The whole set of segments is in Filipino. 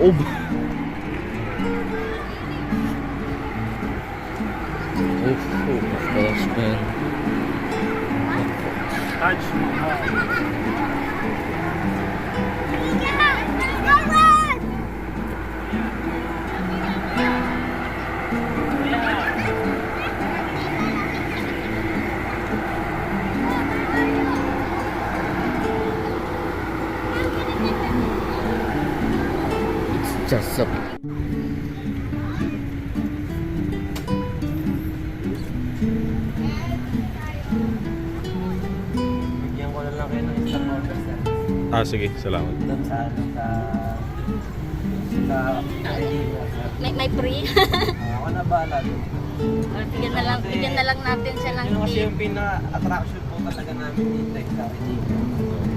Oh. Oh, gosh, man. It's just a... Bigyan ko na lang kayo ng isang order, sir. Ah, sige, salamat. Doon sa Edina, sir. May free. Ako na bahala doon. Bigyan na lang natin siya ng Yun kasi tip. yung pinaka-attraction po talaga namin dito sa Edina.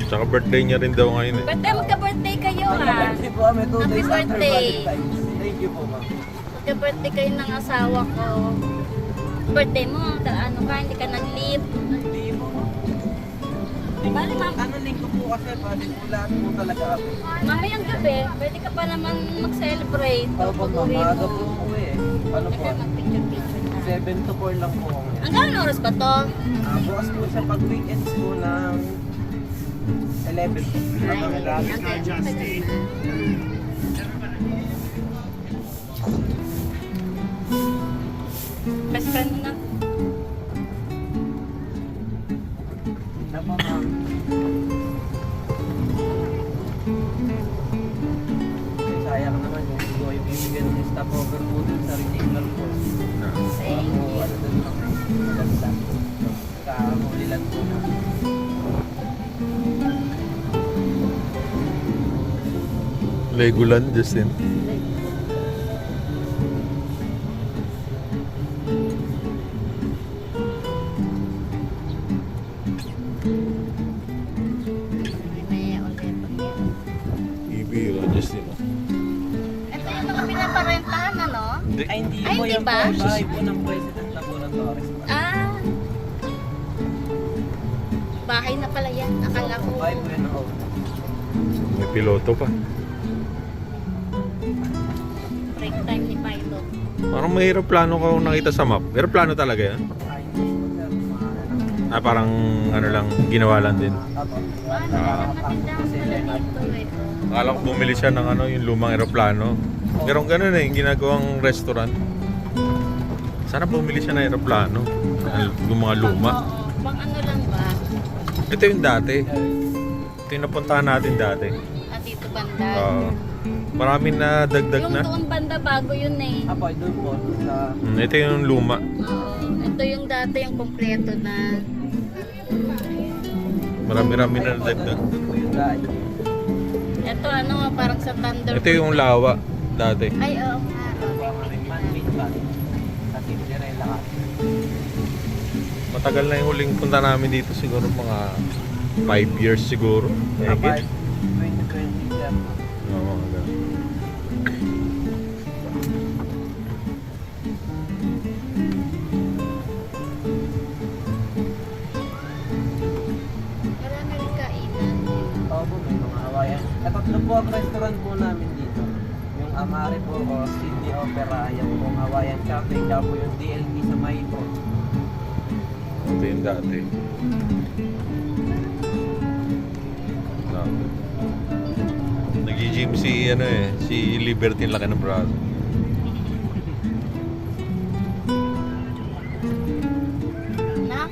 Tsaka birthday niya rin daw ngayon eh. Birthday, magka-birthday kayo ha. Mag-birthday po kami 2 Happy days after birthday. Valentine's. Thank you po, ma'am. Magka-birthday kayo ng asawa ko. Birthday mo, ano ka, hindi ka nag-leave. Hindi po, ma'am. Bali, ma'am. Ano link ko po kasi, bali po lahat po talaga kami. Mamayang gabi, pwede ka pa naman mag-celebrate. Opo, ma'am. Pag-uwi Maaga mo. po eh. Ano po? Pwede mag-picture-picture na. 7 to 4 lang po kami. Hanggang oras ba to? Bukas po siya pag weekends po ng 11 po. Hanggang 11. Best friend mo na. Ano po, ma'am? Sayang naman yung siguro yung bibigyan ng stopover po dun sa retainer po. Thank Ako, you. ano dun lang, maganda. Kahulilan po na. Legoland, Justin. May ulit pag yan. Ibiro, Justin. Ito yung mga pinaparentahan, ano? Hindi. Ay, hindi Ay, po hindi yung ba? bahay po ng President Laboratories. Ah. Bahay na pala yan. Akala ko. Bahay po yun ako. May piloto pa. Break time ni Pilot. Parang may aeroplano ka kung nakita sa map. Aeroplano talaga yan? Ay, hindi po sir. Mga Ah, parang ano lang, ginawa lang din. Apo. Ano, matindahan pala dito eh. Akala ko bumili siya ng ano, yung lumang aeroplano. Merong ganun eh, yung ginagawang restaurant. Sana bumili siya ng aeroplano. Yung mga luma. Oo, pang ano lang ba? Ito yung dati. Ito yung napuntahan natin dati. Ah, dito banda. Maraming na dagdag Yung na. doon banda bago yun eh. Apo, doon po. Doon sa... Ito yung luma. Oo. Ito yung dati yung kompleto na. Marami-rami na dagdag. Doon po yung dahil. Ito ano, parang sa Thunder. Ito yung lawa dati. Ay, oo nga. Man-made ba? Sa Cinderella ka. Matagal na yung huling punta namin dito, siguro mga 5 years siguro. Apo, Higit. 2020 sir. Oo, mga ganun. Marami rin kainan. Opo, may mga Hawaiian. Tatlo po ang restaurant po namin dito. Yung Amare po o Sydney Opera, yung pong Hawaiian Cafe, kaya po yung DLP sa Maito. Ito yung dati. Nag-gym si ano eh, si Liberty, laki ng braso. Nak?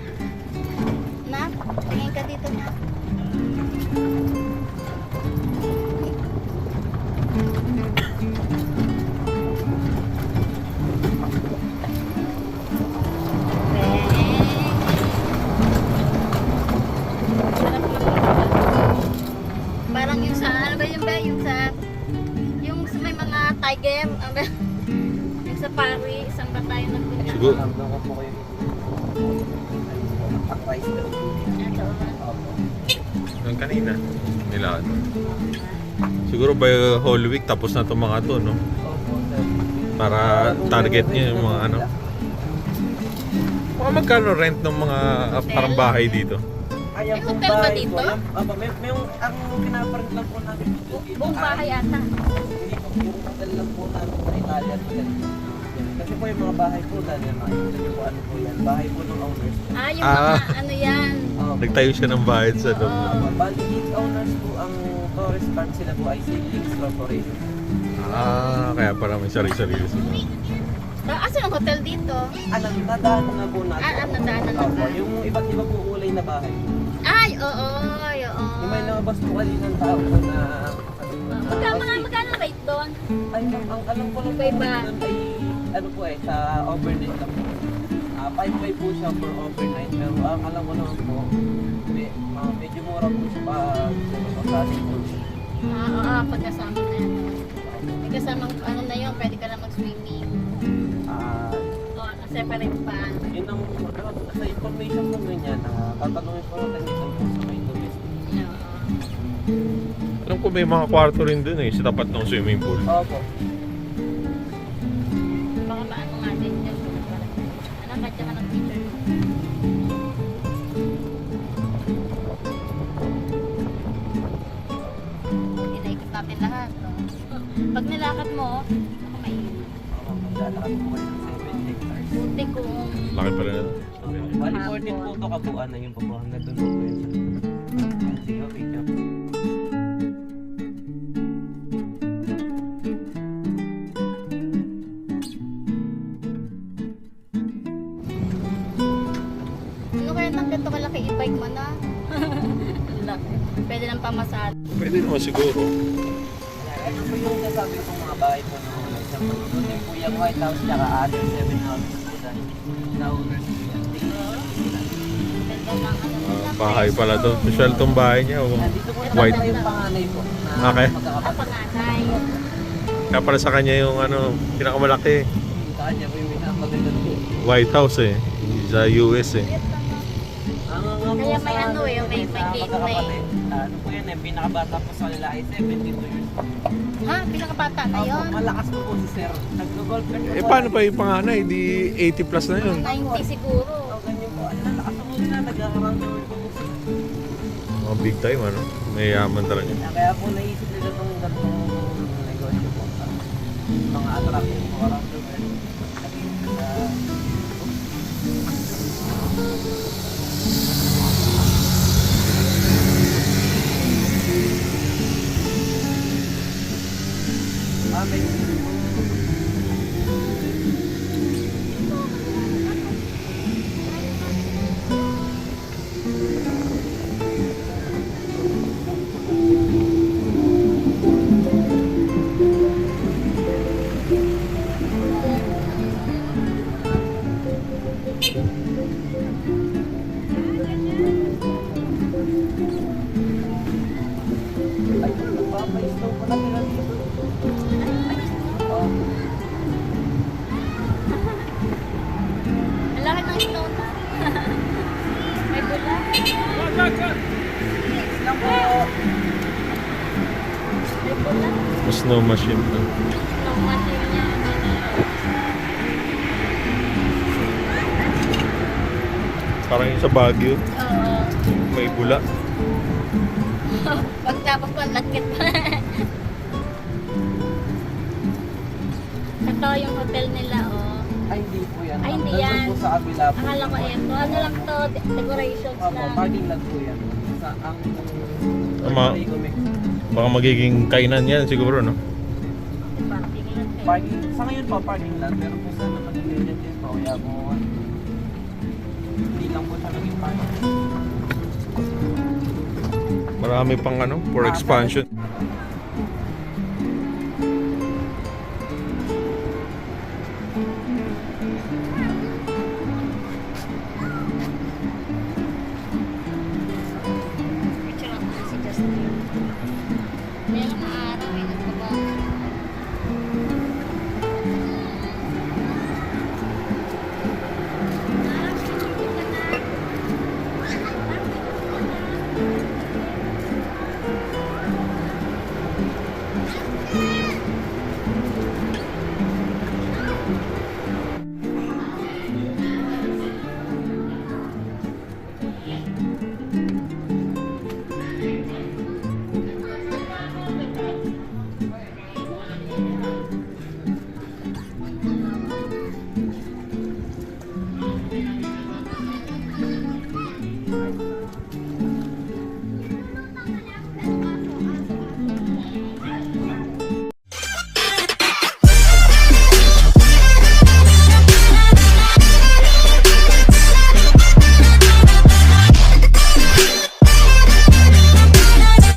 Nak? Tingin ka dito na. Parang yung sa, ano ba yun ba? Yung sa may mga tiger, ano ba? Yung sa Paris, saan ba tayo nagpunta? Siguro. Alam ko po kayo. Pakrice daw. Ito. Opo. Yung kanina, nilakad. Siguro by whole week tapos na itong mga to, no? Opo, sir. Para target niya yung mga ano. Mga magkano rent ng mga parang bahay dito? Ay, Ayan May pong hotel ba bahay dito? po. Ayan, may ang pinaparent lang po namin dito. Buong bahay ata. Hindi po, yung hotel lang po namin sa Italian hotel. Yan. Kasi po yung mga bahay po, dahil yan, makikita niyo po ano po yan. Bahay po ng owners. Ah, yung Ah. mga ano yan. Nagtayo siya ng bahay sa loob. Oo. Bali, each owners po, ang Torres Park sila po ay Siblings Corporation. Kaya parang may sarili-sarili sila. Asan ang hotel dito? Alam, nadaan na po natin. Nadaanan na Opo, ba? yung iba't iba po kulay na bahay. Ay, oo, oo. Yung may lumabas po kanina ng tao po na... Magkano rate doon? Ay, ang alam ko lang po Iba-iba. doon ay ano po sa overnight lang po. 5-5 po siya for overnight. Pero ang alam ko naman po, medyo mura po siya sa ating po. Oo, pagkasama na yan. May kasamang ano na yun, pwede ka na mag-swimming. O, separate pa. Yun ang sa information po ganyan, tatanungin po natin dito po sa may domestic. Oo. Alam ko may mga kwarto rin dun sa tapat ng swimming pool. Opo. Baka maano nga din yun. Anak, kadya ka ng picture. Inaikot natin lahat. Pag nilakad mo, ako may Lalakad po kayo ng 7 hectares. buti kung Laki pa rin. Bali 14 po ito kabuuan na yung pabuhan na doon po yun. Sige, okay ka. ano kaya nang ganito kalaki e-bike mo na? Ang laki. Pwede lang pamasad. Pwede naman siguro. Ito po yung nasabi kong mga bahay po na sa doon din po yung White House tsaka other 7 houses po dahil na owners po yan. Ganda lang ano nila. Bahay pala to. Social tong bahay niya. Dito po White. yung panganay po na Okay. Ah, panganay. Kaya para sa kanya yung pinakamalaki. Sa kanya po yung pinakamagandang po. White House sa US Kaya may ano may gate na eh. Ano po yan pinakabata po sa kanila ay 72 years old. Ha? Pinakabata na Opo, yun? malakas po po si Sir. Nag-golf paano pa yung panganay? Di 80 plus na yun. 90 siguro. Oh, ganyan po. Ano, lakas po sila. Nag-around the world po po sila. Mga big time May yaman talaga. Kaya po naisip nila itong ganitong negosyo po. Mga attractive po around the world. Naging sa... May... Ay, nagpapaislaw po na sila dito. Oh. Ang laki ng snow na. May bula. Lang po. May bula. Snow machine. Snow machine niya. Parang yung sa Baguio. Oo. May bula. Pagtapos pa, lakit pa. Ito yung hotel nila, oh. Ay, hindi po yan. Ay, hindi Nandun yan. po sa kabila po. Akala ko ito. Ano lang to, decorations Opo, lang. parking lot po yan. Sa ang... Tama. Baka magiging kainan yan siguro, no? Parking lot eh. Parking, sa ngayon po parking lot, pero kung saan naman nag-agent din po, kaya po, hindi lang po siya naging parking. Marami pang for expansion.